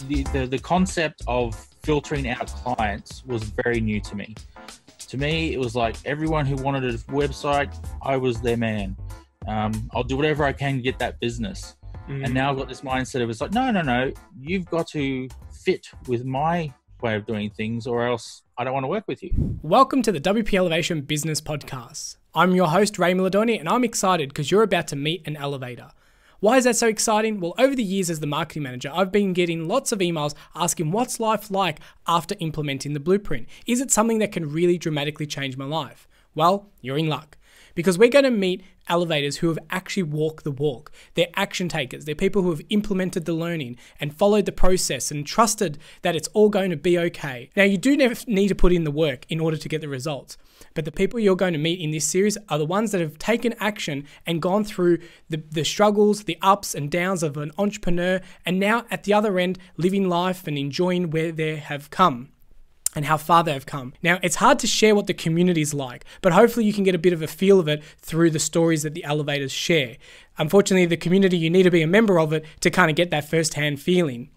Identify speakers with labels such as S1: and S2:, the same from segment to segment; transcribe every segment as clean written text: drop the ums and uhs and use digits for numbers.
S1: the concept of filtering out clients was very new to me. To me, it was like everyone who wanted a website, I was their man. I'll do whatever I can to get that business. And now I've got this mindset of it's like, no, you've got to fit with my way of doing things or else I don't want to work with you.
S2: Welcome to the WP Elevation Business Podcast. I'm your host, Ray Miladoni, and I'm excited because you're about to meet an elevator. Why is that so exciting? Well, over the years as the marketing manager, I've been getting lots of emails asking what's life like after implementing the blueprint. Is it something that can really dramatically change my life? Well, you're in luck because we're going to meet elevators who have actually walked the walk. They're action takers. They're people who have implemented the learning and followed the process and trusted that it's all going to be okay. Now, you do need to put in the work in order to get the results. But the people you're going to meet in this series are the ones that have taken action and gone through the struggles, the ups and downs of an entrepreneur, and now at the other end, living life and enjoying where they have come and how far they've come. Now, it's hard to share what the community is like, but hopefully you can get a bit of a feel of it through the stories that the elevators share. Unfortunately, the community, you need to be a member of it to kind of get that first-hand feeling.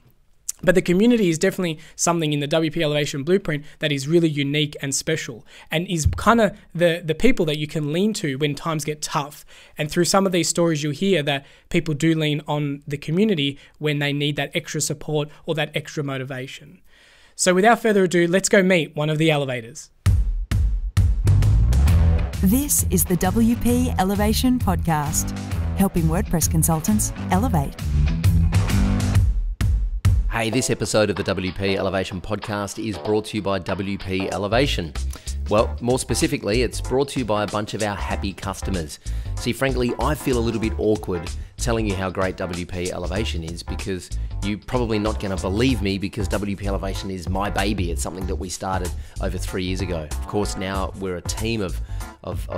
S2: But the community is definitely something in the WP Elevation Blueprint that is really unique and special and is kind of the people that you can lean to when times get tough. And through some of these stories, you'll hear that people do lean on the community when they need that extra support or that extra motivation. So without further ado, let's go meet one of the elevators.
S3: This is the WP Elevation Podcast, helping WordPress consultants elevate.
S4: Hey, this episode of the WP Elevation Podcast is brought to you by WP Elevation. Well, more specifically, it's brought to you by a bunch of our happy customers. See, frankly, I feel a little bit awkward telling you how great WP Elevation is because you're probably not going to believe me because WP Elevation is my baby. It's something that we started over 3 years ago. Of course, now we're a team of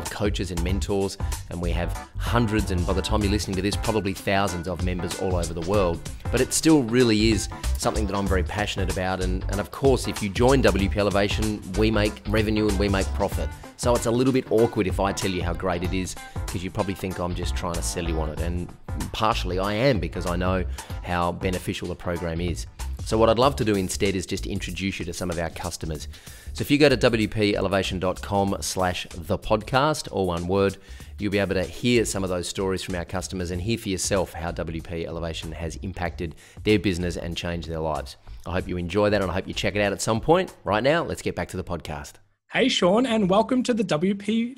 S4: coaches and mentors, and we have hundreds, and by the time you're listening to this, probably thousands of members all over the world. But it still really is something that I'm very passionate about. And of course, if you join WP Elevation, we make revenue and we make profit. So it's a little bit awkward if I tell you how great it is because you probably think I'm just trying to sell you on it. And partially I am because I know how beneficial the program is. So what I'd love to do instead is just introduce you to some of our customers. So if you go to wpelevation.com/thepodcast, all one word, you'll be able to hear some of those stories from our customers and hear for yourself how WP Elevation has impacted their business and changed their lives. I hope you enjoy that and I hope you check it out at some point. Right now, let's get back to the podcast.
S2: Hey, Sean, and welcome to the WP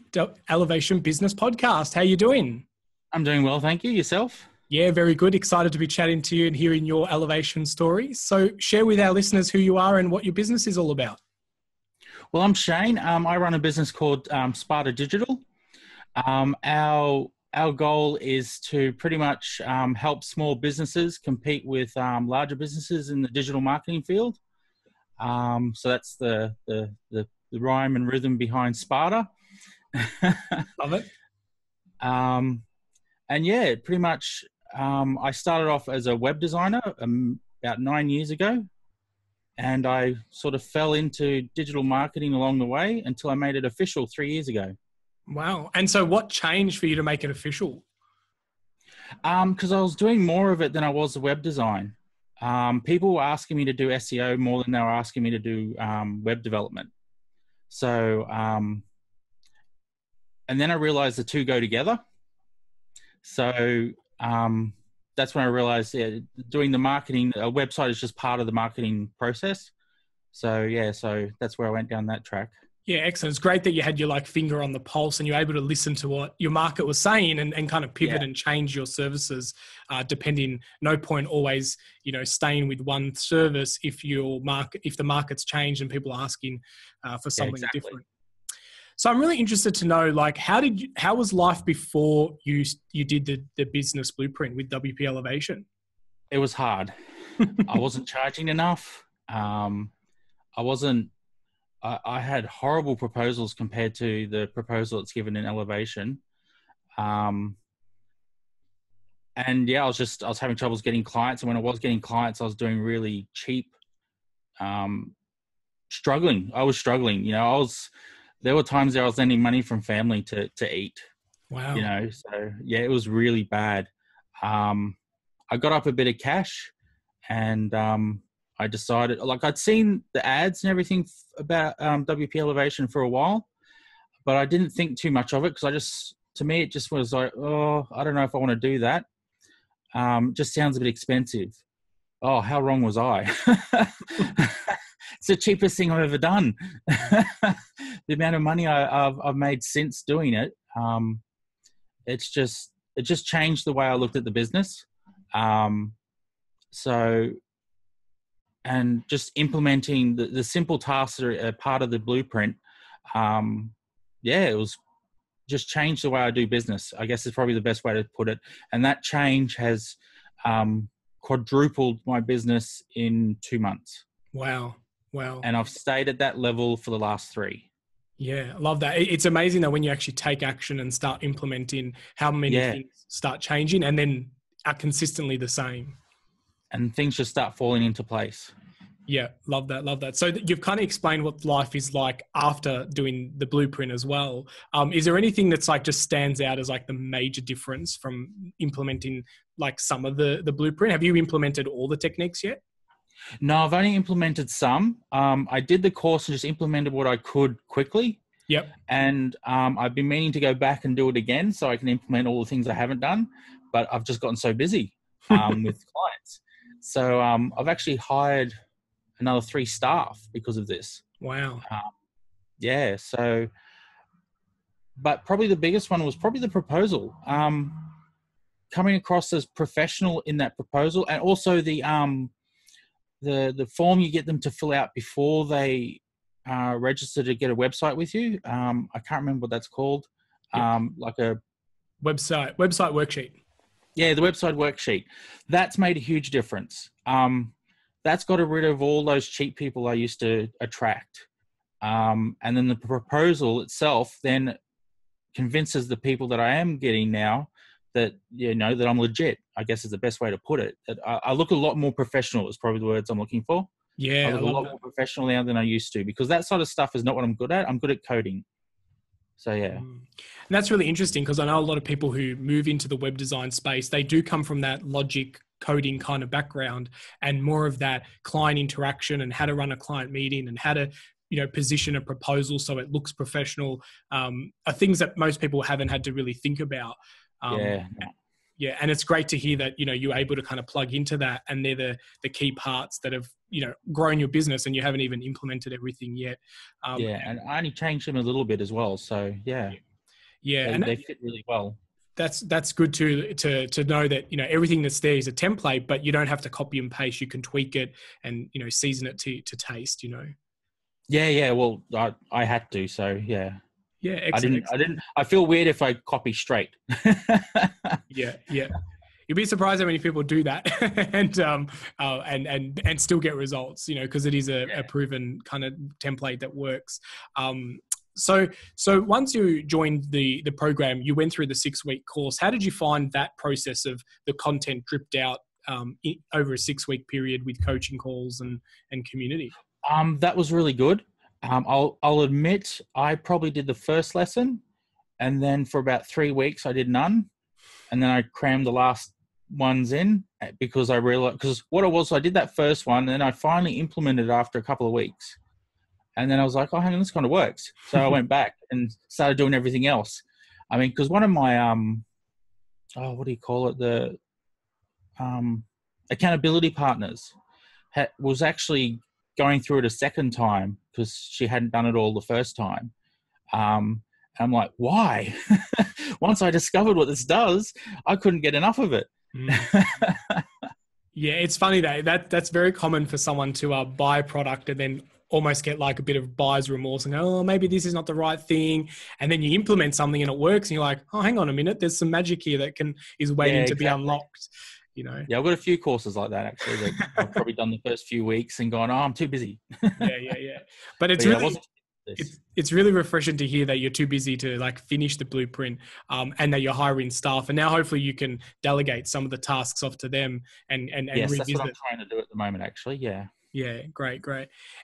S2: Elevation Business Podcast. How you doing?
S1: I'm doing well, thank you. Yourself?
S2: Yeah, very good. Excited to be chatting to you and hearing your elevation story. So share with our listeners who you are and what your business is all about.
S1: Well, I'm Shane. I run a business called Sparta Digital. Our goal is to pretty much help small businesses compete with larger businesses in the digital marketing field. So that's the rhyme and rhythm behind Sparta.
S2: Love it.
S1: And yeah, pretty much I started off as a web designer about 9 years ago. And I sort of fell into digital marketing along the way until I made it official 3 years ago.
S2: Wow. And so what changed for you to make it official?
S1: Because I was doing more of it than I was the web design. People were asking me to do SEO more than they were asking me to do web development. So, and then I realized the two go together. So, that's when I realized doing the marketing, a website is just part of the marketing process. So yeah, so that's where I went down that track.
S2: Yeah, excellent. It's great that you had your finger on the pulse and you're able to listen to what your market was saying and kind of pivot and change your services depending. No point always, staying with one service if the market's changed and people are asking for something different. So I'm really interested to know, how was life before you did the business blueprint with WP Elevation?
S1: It was hard. I wasn't charging enough. I had horrible proposals compared to the proposal that's given in Elevation. And yeah, I was having troubles getting clients. And when I was getting clients, I was doing really cheap, struggling. I was struggling, there were times there I was lending money from family to eat.
S2: Wow.
S1: So yeah, it was really bad. I got up a bit of cash and I decided, like, I'd seen the ads and everything about WP Elevation for a while, but I didn't think too much of it because to me, it just was like, oh, I don't know if I want to do that. Just sounds a bit expensive. Oh, how wrong was I? It's the cheapest thing I've ever done. The amount of money I've made since doing it, it just changed the way I looked at the business. And just implementing the simple tasks that are part of the blueprint, it was just changed the way I do business, I guess is probably the best way to put it. And that change has quadrupled my business in 2 months.
S2: Wow.
S1: And I've stayed at that level for the last 3.
S2: Yeah, I love that. It's amazing that when you actually take action and start implementing, how many things start changing and then are consistently the same.
S1: And things just start falling into place.
S2: Yeah, love that. So you've kind of explained what life is like after doing the blueprint as well. Is there anything that's like just stands out as like the major difference from implementing like some of the blueprint? Have you implemented all the techniques yet?
S1: No, I've only implemented some. I did the course and just implemented what I could quickly.
S2: Yep.
S1: And I've been meaning to go back and do it again so I can implement all the things I haven't done, but I've just gotten so busy with clients. So I've actually hired another 3 staff because of this.
S2: Wow.
S1: But probably the biggest one was probably the proposal. Coming across as professional in that proposal, and also the form you get them to fill out before they register to get a website with you. I can't remember what that's called. Like a
S2: website worksheet.
S1: Yeah, the website worksheet. That's made a huge difference. That's got rid of all those cheap people I used to attract. And then the proposal itself then convinces the people that I am getting now that, that I'm legit, I guess is the best way to put it. That I look a lot more professional is probably the words I'm looking for.
S2: Yeah,
S1: I look a lot more professional now than I used to, because that sort of stuff is not what I'm good at. I'm good at coding. So, yeah.
S2: And that's really interesting because I know a lot of people who move into the web design space, they do come from that logic coding kind of background and more of that client interaction and how to run a client meeting and how to, position a proposal so it looks professional, are things that most people haven't had to really think about. Yeah. And it's great to hear that, you're able to kind of plug into that and they're the key parts that have, grown your business and you haven't even implemented everything yet.
S1: And I only changed them a little bit as well. So
S2: yeah.
S1: They fit really well.
S2: That's good to know that, everything that's there is a template, but you don't have to copy and paste. You can tweak it and, season it to taste,
S1: Yeah. Well, I had to, so yeah.
S2: Yeah, excellent.
S1: I feel weird if I copy straight.
S2: Yeah. You'd be surprised how many people do that and still get results, because it is a proven kind of template that works. So once you joined the program, you went through the 6-week course. How did you find that process of the content dripped out over a 6-week period with coaching calls and community?
S1: That was really good. I'll admit I probably did the first lesson, and then for about 3 weeks I did none, and then I crammed the last ones in because I realized, because what it was, I did that first one, and then I finally implemented it after a couple of weeks, and then I was like, oh, hang on, this kind of works. So I went back and started doing everything else. I mean, because one of my what do you call it, the accountability partners was actually going through it a second time because she hadn't done it all the first time. I'm like, why? Once I discovered what this does, I couldn't get enough of it.
S2: Yeah, it's funny that's very common for someone to buy a product and then almost get like a bit of buyer's remorse and go, oh, maybe this is not the right thing. And then you implement something and it works and you're like, oh, hang on a minute, there's some magic here that is waiting to be unlocked.
S1: Yeah, I've got a few courses like that actually that I've probably done the first few weeks and gone, oh, I'm too busy.
S2: Yeah. But it's really refreshing to hear that you're too busy to like finish the blueprint and that you're hiring staff. And now hopefully you can delegate some of the tasks off to them and
S1: yes,
S2: revisit.
S1: That's what I'm trying to do at the moment actually. Yeah.
S2: Yeah, great.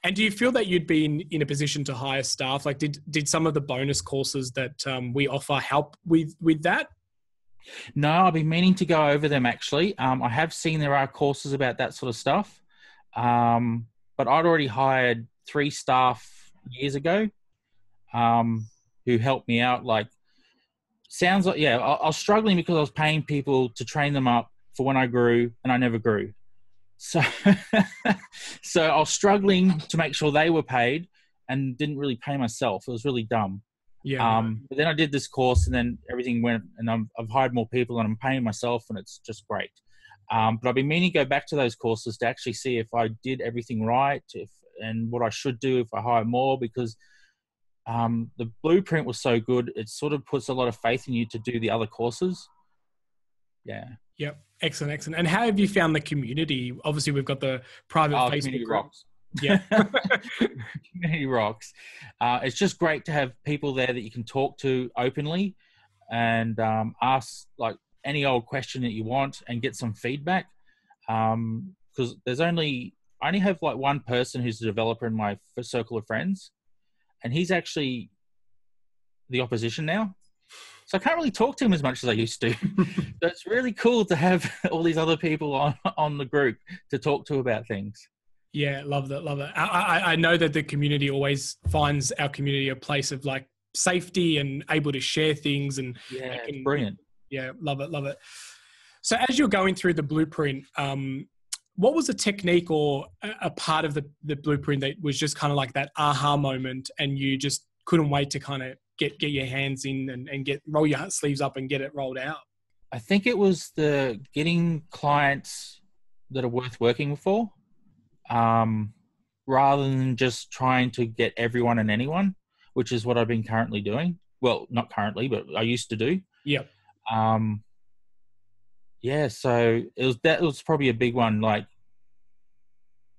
S2: And do you feel that you'd be in a position to hire staff? Like did some of the bonus courses that we offer help with that?
S1: No, I've been meaning to go over them actually. I have seen there are courses about that sort of stuff. But I'd already hired 3 staff years ago who helped me out. Like, sounds like, yeah, I was struggling because I was paying people to train them up for when I grew, and I never grew. So, so I was struggling to make sure they were paid and didn't really pay myself. It was really dumb.
S2: Yeah.
S1: But then I did this course, and then everything went, and I've hired more people, and I'm paying myself, and it's just great. But I've been meaning to go back to those courses to actually see if I did everything right, and what I should do if I hire more, because the blueprint was so good. It sort of puts a lot of faith in you to do the other courses. Yeah.
S2: Yep. Excellent. Excellent. And how have you found the community? Obviously, we've got the private Facebook
S1: community
S2: group.
S1: Rocks.
S2: Yeah.
S1: Community rocks. It's just great to have people there that you can talk to openly and ask like any old question that you want and get some feedback. Because I only have like one person who's a developer in my circle of friends, and he's actually the opposition now. So I can't really talk to him as much as I used to. So it's really cool to have all these other people on the group to talk to about things.
S2: Yeah, love that, love that. I know that the community always finds our community a place of like safety and able to share things. And
S1: yeah, it's brilliant.
S2: Yeah, love it, love it. So as you're going through the blueprint, what was a technique or a part of the blueprint that was just kind of like that aha moment, and you just couldn't wait to kind of get your hands in and roll your sleeves up and get it rolled out?
S1: I think it was the getting clients that are worth working for, rather than just trying to get everyone and anyone, which is what I've been currently doing. Well, not currently, but I used to do.
S2: Yep.
S1: Yeah, so that was probably a big one. Like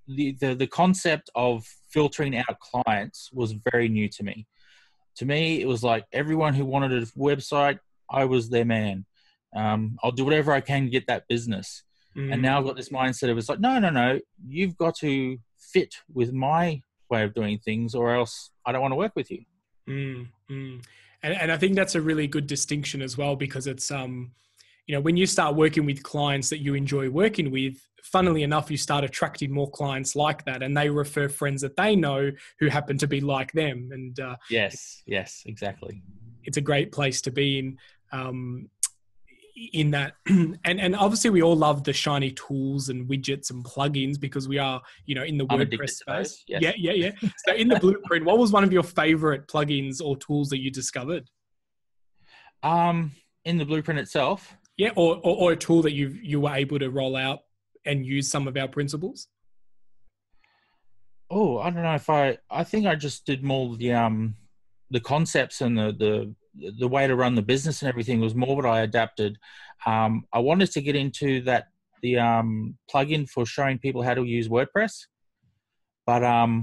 S1: the concept of filtering out clients was very new to me. To me, it was like everyone who wanted a website, I was their man. I'll do whatever I can to get that business. And now I've got this mindset of it's like, no, you've got to fit with my way of doing things, or else I don't want to work with you.
S2: And I think that's a really good distinction as well, because it's, when you start working with clients that you enjoy working with, funnily enough, you start attracting more clients like that, and they refer friends that they know who happen to be like them. And
S1: yes, exactly.
S2: It's a great place to be in that. And obviously we all love the shiny tools and widgets and plugins because we are, in the WordPress space.
S1: Yes.
S2: Yeah. So in the blueprint, what was one of your favorite plugins or tools that you discovered?
S1: In the blueprint itself?
S2: Yeah. Or a tool that you were able to roll out and use some of our principles?
S1: Oh, I don't know if I think I just did more the concepts and the way to run the business and everything was more what I adapted. I wanted to get into the plugin for showing people how to use WordPress, but I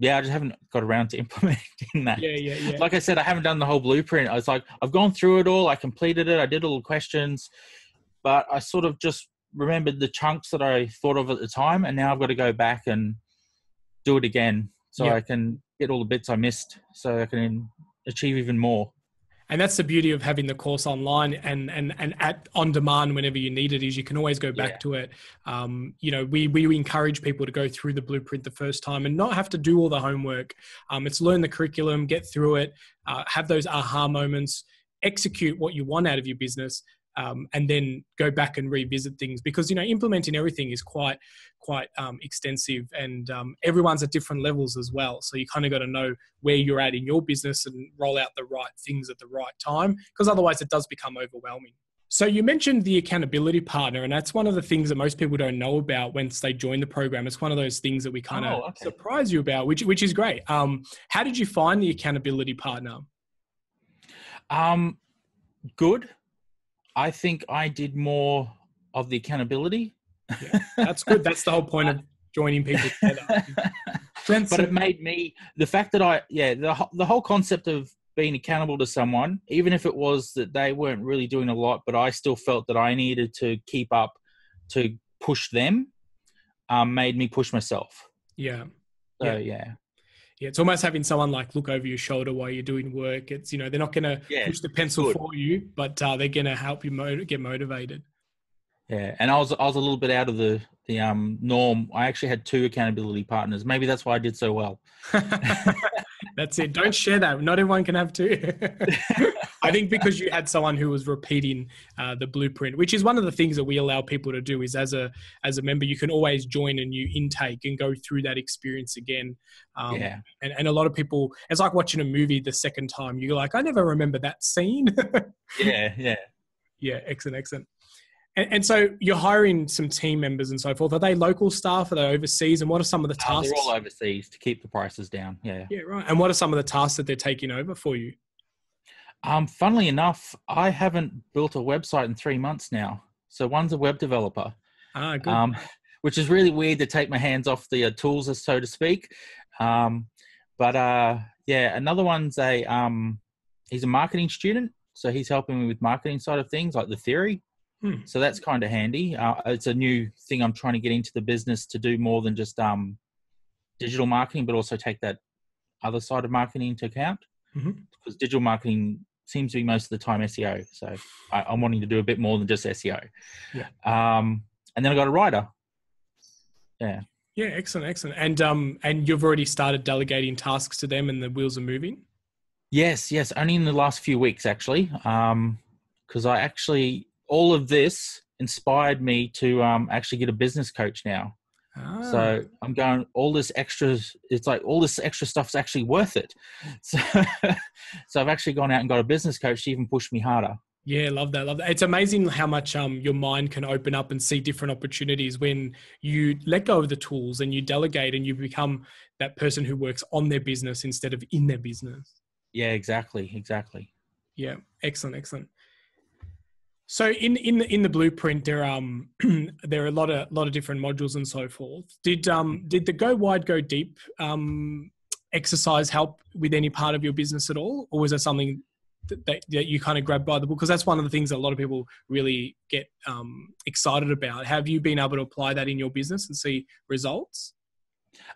S1: just haven't got around to implementing that.
S2: Yeah.
S1: Like I said, I haven't done the whole blueprint. I was like, I've gone through it all. I completed it. I did all the questions, but I sort of just remembered the chunks that I thought of at the time, and now I've got to go back and do it again so I can get all the bits I missed, so I can achieve even more.
S2: And that's the beauty of having the course online and at on demand whenever you need it, is you can always go back to it. We encourage people to go through the blueprint the first time and not have to do all the homework. It's learn the curriculum, get through it, have those aha moments, execute what you want out of your business, and then go back and revisit things, because implementing everything is quite extensive, and everyone's at different levels as well. So you kind of got to know where you're at in your business and roll out the right things at the right time, because otherwise it does become overwhelming. So you mentioned the accountability partner, and that's one of the things that most people don't know about once they join the program. It's one of those things that we kind of surprise you about, which is great. How did you find the accountability partner?
S1: Good. I think I did more of the accountability.
S2: Yeah, that's good. That's the whole point of joining people together.
S1: But it made me, the fact that the whole concept of being accountable to someone, even if it was that they weren't really doing a lot, but I still felt that I needed to keep up to push them, made me push myself.
S2: Yeah.
S1: So,
S2: yeah, it's almost having someone like look over your shoulder while you're doing work. It's, they're not going to push the pencil for you, but they're going to help you get motivated.
S1: Yeah. And I was a little bit out of the norm, I actually had 2 accountability partners. Maybe that's why I did so well.
S2: That's it. Don't share that. Not everyone can have 2. I think because you had someone who was repeating the blueprint, which is one of the things that we allow people to do, is as a member, you can always join a new intake and go through that experience again. And a lot of people, it's like watching a movie the second time. You're like, I never remember that scene.
S1: Yeah.
S2: Yeah, excellent. And so you're hiring some team members and so forth. Are they local staff? Are they overseas? And what are some of the tasks?
S1: They're all overseas to keep the prices down. Yeah.
S2: Yeah, right. And what are some of the tasks that they're taking over for you?
S1: Funnily enough, I haven't built a website in 3 months now. So one's a web developer,
S2: Good.
S1: which is really weird to take my hands off the tools, so to speak. Another one's he's a marketing student. So he's helping me with marketing side of things, like the theory. So that's kind of handy. It's a new thing I'm trying to get into the business to do more than just digital marketing, but also take that other side of marketing into account. Because digital marketing seems to be most of the time SEO. So I'm wanting to do a bit more than just SEO.
S2: Yeah.
S1: And then I got a writer. Yeah.
S2: Yeah, excellent. And you've already started delegating tasks to them and the wheels are moving?
S1: Yes. Only in the last few weeks, actually. Because all of this inspired me to actually get a business coach now. So I'm going, all this extra, it's like all this extra stuff's actually worth it. So I've actually gone out and got a business coach to even push me harder.
S2: Yeah, love that. It's amazing how much your mind can open up and see different opportunities when you let go of the tools and you delegate and you become that person who works on their business instead of in their business.
S1: Yeah, exactly.
S2: Yeah, excellent. So in the blueprint, there are a lot of different modules and so forth. Did the Go Wide, Go Deep exercise help with any part of your business at all, or was that something that you kind of grabbed by the book? Because that's one of the things that a lot of people really get excited about. Have you been able to apply that in your business and see results?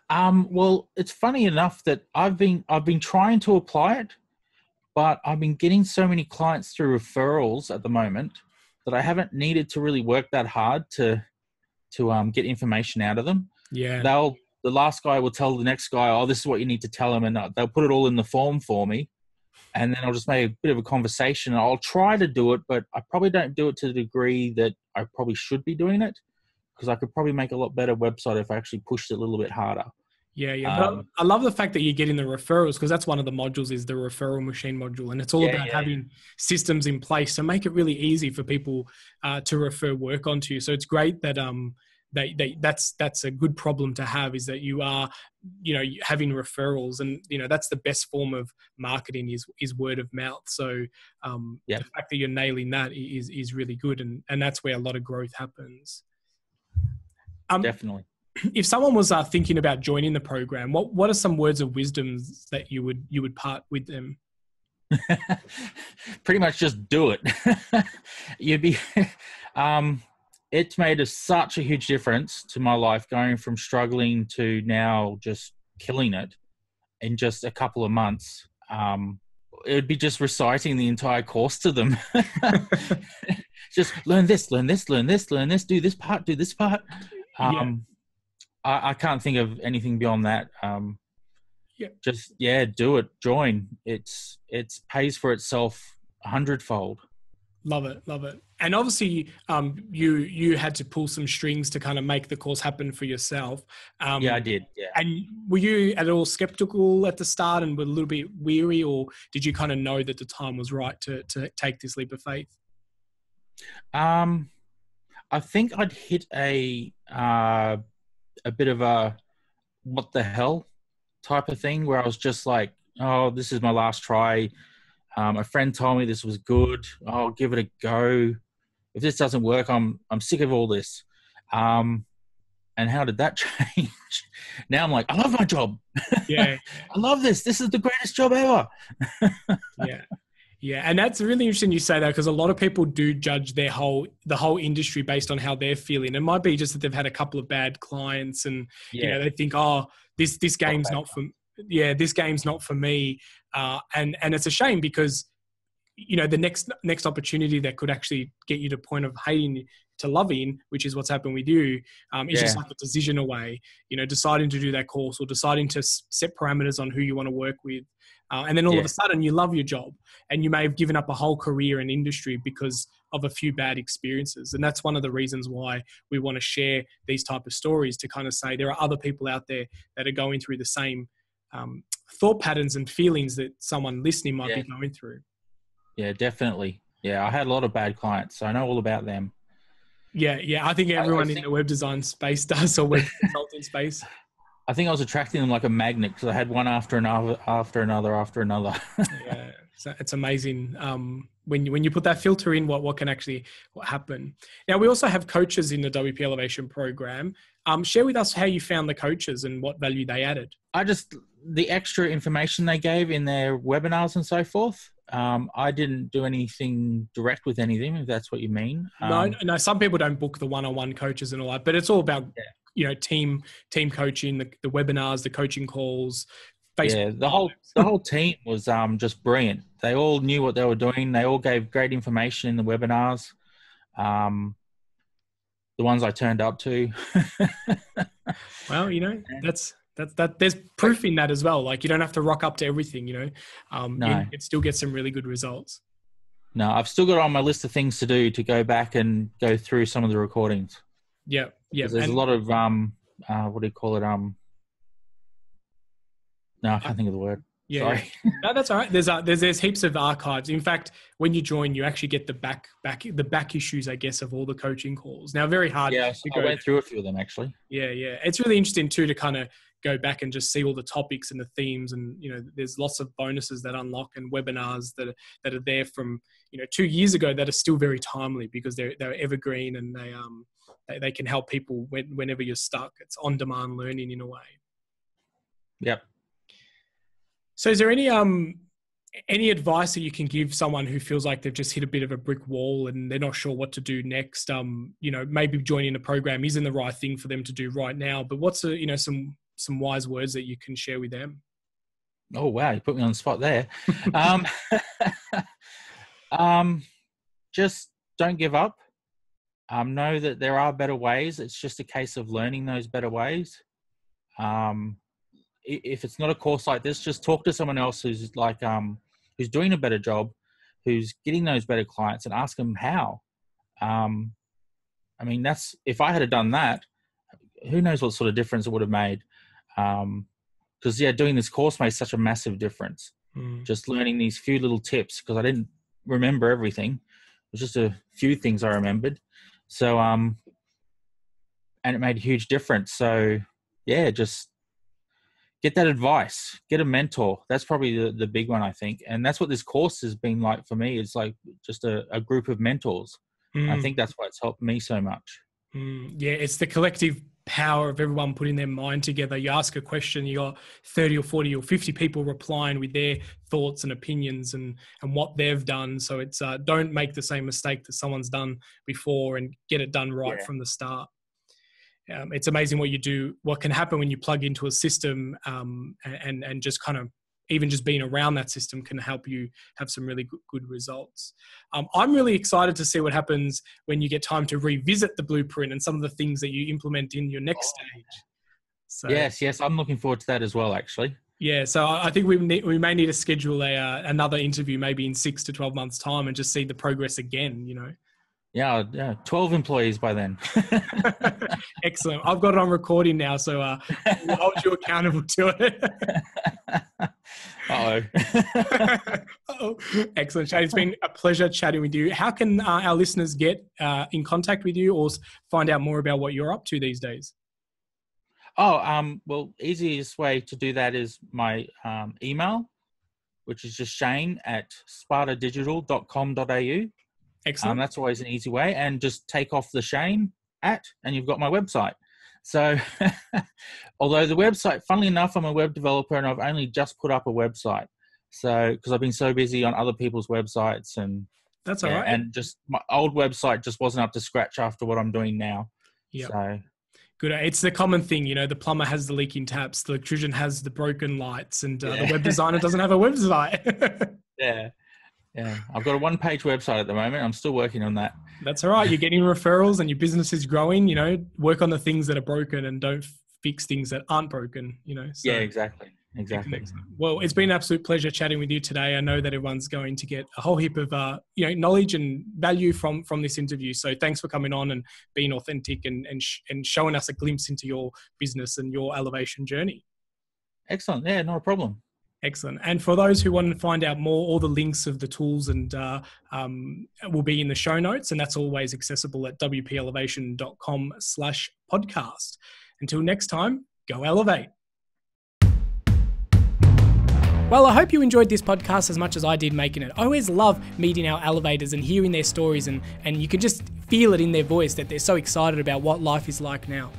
S1: Well, it's funny enough that I've been trying to apply it, but I've been getting so many clients through referrals at the moment that I haven't needed to really work that hard to get information out of them.
S2: Yeah.
S1: The last guy will tell the next guy, oh, this is what you need to tell them. And they'll put it all in the form for me. And then I'll just make a bit of a conversation. I'll try to do it, but I probably don't do it to the degree that I probably should be doing it, because I could probably make a lot better website if I actually pushed it a little bit harder.
S2: Yeah. But I love the fact that you're getting the referrals, because that's one of the modules, is the referral machine module. And it's all about having systems in place to make it really easy for people to refer work onto you. So it's great that that's a good problem to have, is that you are, having referrals, and, that's the best form of marketing is word of mouth. So the fact that you're nailing that is really good. And that's where a lot of growth happens.
S1: Definitely.
S2: If someone was thinking about joining the program, what are some words of wisdom that you would part with them?
S1: Pretty much just do it. It's made such a huge difference to my life, going from struggling to now just killing it in just a couple of months. It would be just reciting the entire course to them. Just learn this, do this part. I can't think of anything beyond that. Just do it. Join. It's pays for itself 100-fold.
S2: Love it. And obviously, you had to pull some strings to kind of make the course happen for yourself.
S1: Yeah, I did. Yeah.
S2: And were you at all skeptical at the start and were a little bit weary, or did you kind of know that the time was right to take this leap of faith?
S1: I think I'd hit a bit of a what the hell type of thing, where I was just like, oh, this is my last try. A friend told me this was good. I'll give it a go. If this doesn't work, I'm sick of all this. And how did that change? Now I'm like, I love my job.
S2: Yeah.
S1: I love this. This is the greatest job ever.
S2: Yeah. And that's really interesting you say that, because a lot of people do judge the whole industry based on how they're feeling. It might be just that they've had a couple of bad clients and, they think, oh, this game's not for this game's not for me. And it's a shame, because, the next opportunity that could actually get you to the point of hating to loving, which is what's happened with you, is just
S1: Yeah.
S2: like a decision away, deciding to do that course or deciding to set parameters on who you want to work with. And then all of a sudden you love your job, and you may have given up a whole career and industry because of a few bad experiences. And that's one of the reasons why we want to share these type of stories, to kind of say there are other people out there that are going through the same thought patterns and feelings that someone listening might be going through.
S1: Yeah, definitely. Yeah, I had a lot of bad clients, so I know all about them.
S2: Yeah. I think everyone in the web design space does, or web consulting space.
S1: I think I was attracting them like a magnet, because I had one after another, after another, after another.
S2: Yeah, so it's amazing when you put that filter in, what can actually happen. Now, we also have coaches in the WP Elevation program. Share with us how you found the coaches and what value they added.
S1: The extra information they gave in their webinars and so forth. I didn't do anything direct with anything, if that's what you mean.
S2: No, some people don't book the one-on-one coaches and all that, but it's all about team coaching, the webinars, the coaching calls, Facebook.
S1: Yeah, the whole team was just brilliant. They all knew what they were doing. They all gave great information in the webinars. The ones I turned up to.
S2: Well, that's there's proof in that as well. Like, you don't have to rock up to everything,
S1: No.
S2: You can still get some really good results.
S1: No, I've still got it on my list of things to do, to go back and go through some of the recordings.
S2: Yeah.
S1: There's a lot of what do you call it? No, I can't think of the word.
S2: Yeah.
S1: Sorry.
S2: No, that's all right. There's heaps of archives. In fact, when you join, you actually get the back issues, I guess, of all the coaching calls. Now, very hard.
S1: Yeah, I went through a few of them actually.
S2: Yeah. It's really interesting too, to kind of go back and just see all the topics and the themes, and there's lots of bonuses that unlock, and webinars that are there from 2 years ago that are still very timely, because they're evergreen, and they can help people whenever you're stuck. It's on-demand learning in a way.
S1: Yep.
S2: So is there any advice that you can give someone who feels like they've just hit a bit of a brick wall and they're not sure what to do next? Maybe joining a program isn't the right thing for them to do right now, but what's some wise words that you can share with them?
S1: Oh, wow. You put me on the spot there. Just don't give up. Know that there are better ways. It's just a case of learning those better ways. If it's not a course like this, just talk to someone else who's who's doing a better job, who's getting those better clients, and ask them how. If I had done that, who knows what sort of difference it would have made. Because doing this course made such a massive difference. Just learning these few little tips, because I didn't remember everything. It was just a few things I remembered. So, and it made a huge difference. So just get that advice, get a mentor. That's probably the big one, I think. And that's what this course has been like for me. It's like just a group of mentors. I think that's why it's helped me so much.
S2: Yeah, it's the collective power of everyone putting their mind together. You ask a question, you got 30 or 40 or 50 people replying with their thoughts and opinions and what they've done. So it's don't make the same mistake that someone's done before, and get it done right from the start. It's amazing what you do, what can happen when you plug into a system, and just kind of even just being around that system can help you have some really good results. I'm really excited to see what happens when you get time to revisit the blueprint and some of the things that you implement in your next stage. So,
S1: yes, I'm looking forward to that as well, actually.
S2: Yeah, so I think we may need to schedule another interview maybe in 6 to 12 months' time, and just see the progress again,
S1: Yeah, 12 employees by then.
S2: Excellent. I've got it on recording now, so we'll hold you accountable to it. Uh-oh. Excellent, Shane. It's been a pleasure chatting with you. How can our listeners get in contact with you or find out more about what you're up to these days?
S1: Well, easiest way to do that is my email, which is just shane@spartadigital.com.au.
S2: Excellent.
S1: That's always an easy way, and just take off the Shane and you've got my website. So, although the website, funnily enough, I'm a web developer and I've only just put up a website. So, because I've been so busy on other people's websites, and
S2: that's all right.
S1: And just my old website just wasn't up to scratch after what I'm doing now.
S2: Yeah.
S1: So.
S2: Good. It's the common thing, the plumber has the leaking taps, the electrician has the broken lights, and the web designer doesn't have a website.
S1: Yeah. Yeah, I've got a one-page website at the moment. I'm still working on that.
S2: That's all right. You're getting referrals and your business is growing. Work on the things that are broken and don't fix things that aren't broken. So.
S1: Yeah, exactly.
S2: Well, it's been an absolute pleasure chatting with you today. I know that everyone's going to get a whole heap of knowledge and value from this interview. So thanks for coming on and being authentic and showing us a glimpse into your business and your elevation journey.
S1: Excellent. Yeah, not a problem.
S2: Excellent. And for those who want to find out more, all the links of the tools and will be in the show notes, and that's always accessible at wpelevation.com/podcast. Until next time, go elevate. Well, I hope you enjoyed this podcast as much as I did making it. I always love meeting our elevators and hearing their stories, and you can just feel it in their voice that they're so excited about what life is like now.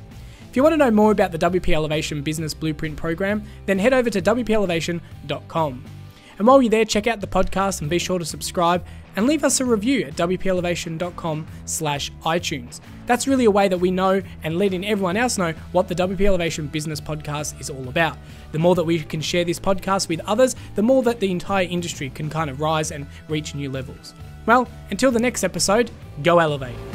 S2: If you want to know more about the WP Elevation Business Blueprint program, then head over to wpelevation.com. And while you're there, check out the podcast and be sure to subscribe and leave us a review at wpelevation.com/iTunes. That's really a way that we know and letting everyone else know what the WP Elevation Business Podcast is all about. The more that we can share this podcast with others, the more that the entire industry can kind of rise and reach new levels. Well, until the next episode, go elevate.